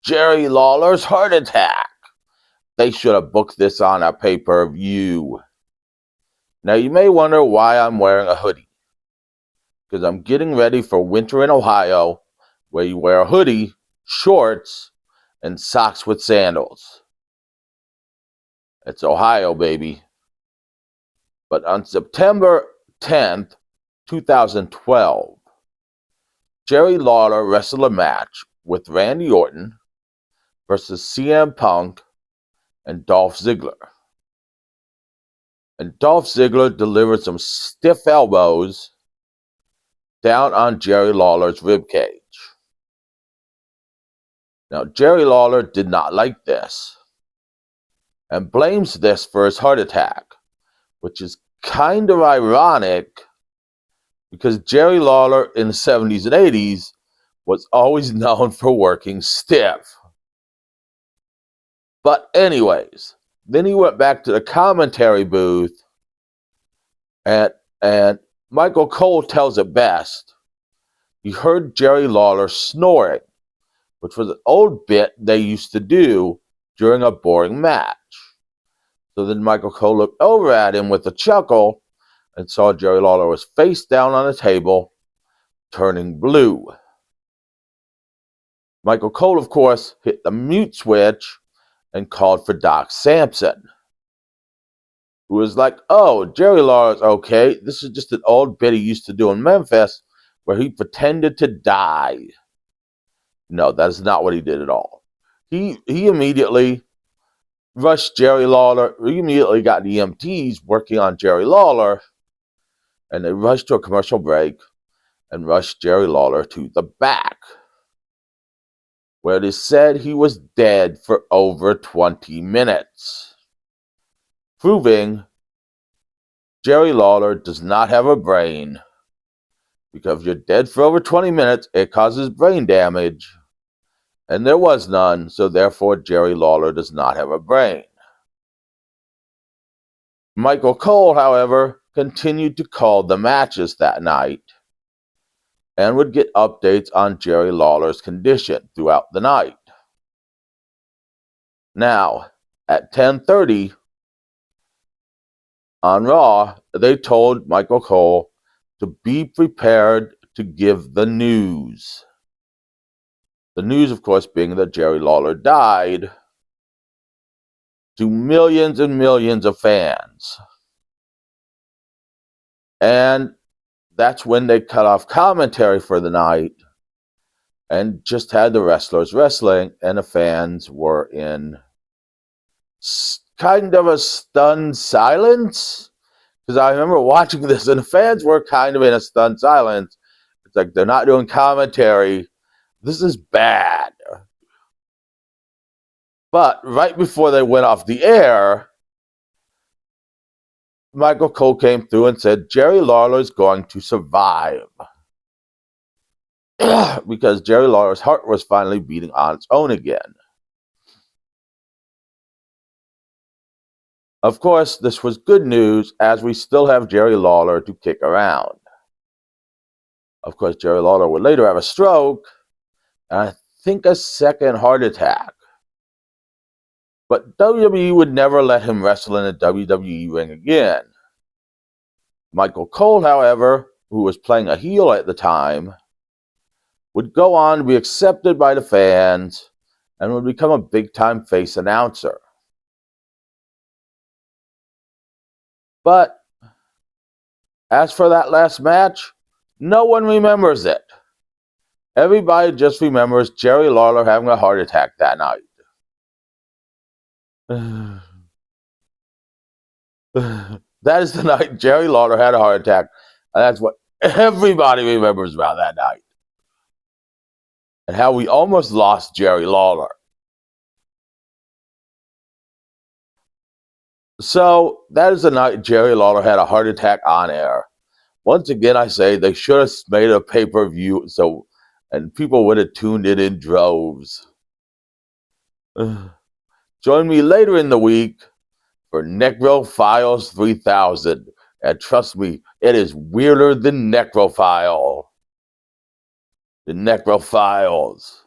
Jerry Lawler's heart attack. They should have booked this on a pay-per-view. Now, you may wonder why I'm wearing a hoodie. Because I'm getting ready for winter in Ohio, where you wear a hoodie, shorts, and socks with sandals. It's Ohio, baby. But on September 10th, 2012, Jerry Lawler wrestled a match with Randy Orton versus CM Punk and Dolph Ziggler. And Dolph Ziggler delivered some stiff elbows down on Jerry Lawler's ribcage. Now, Jerry Lawler did not like this and blames this for his heart attack, which is kind of ironic because Jerry Lawler in the 70s and 80s was always known for working stiff. But anyways, then he went back to the commentary booth and Michael Cole tells it best. He heard Jerry Lawler snoring, which was an old bit they used to do during a boring match. So then Michael Cole looked over at him with a chuckle and saw Jerry Lawler was face down on the table, turning blue. Michael Cole, of course, hit the mute switch and called for Doc Sampson, who was like, oh, Jerry Lawler's okay. This is just an old bit he used to do in Memphis where he pretended to die. No, that is not what he did at all. He immediately rushed Jerry Lawler. He immediately got the EMTs working on Jerry Lawler, and they rushed to a commercial break and rushed Jerry Lawler to the back, where it is said he was dead for over 20 minutes, proving Jerry Lawler does not have a brain, because if you're dead for over 20 minutes, it causes brain damage, and there was none, so therefore Jerry Lawler does not have a brain. Michael Cole, however, continued to call the matches that night and would get updates on Jerry Lawler's condition throughout the night. Now, at 10:30 on Raw, they told Michael Cole to be prepared to give the news. The news, of course, being that Jerry Lawler died to millions and millions of fans. And that's when they cut off commentary for the night and just had the wrestlers wrestling, and the fans were in kind of a stunned silence. Because I remember watching this, and the fans were kind of in a stunned silence. It's like they're not doing commentary. This is bad. But right before they went off the air, Michael Cole came through and said Jerry Lawler is going to survive. Because Jerry Lawler's heart was finally beating on its own again. Of course, this was good news, as we still have Jerry Lawler to kick around. Of course, Jerry Lawler would later have a stroke, and I think a second heart attack. But WWE would never let him wrestle in a WWE ring again. Michael Cole, however, who was playing a heel at the time, would go on to be accepted by the fans and would become a big-time face announcer. But as for that last match, no one remembers it. Everybody just remembers Jerry Lawler having a heart attack that night. That is the night Jerry Lawler had a heart attack, and that's what everybody remembers about that night. And how we almost lost Jerry Lawler. So, that is the night Jerry Lawler had a heart attack on air. Once again, I say they should have made a pay-per-view and people would have tuned in droves. Join me later in the week for Necrophiles 3000. And trust me, it is weirder than Necrophile. The Necrophiles.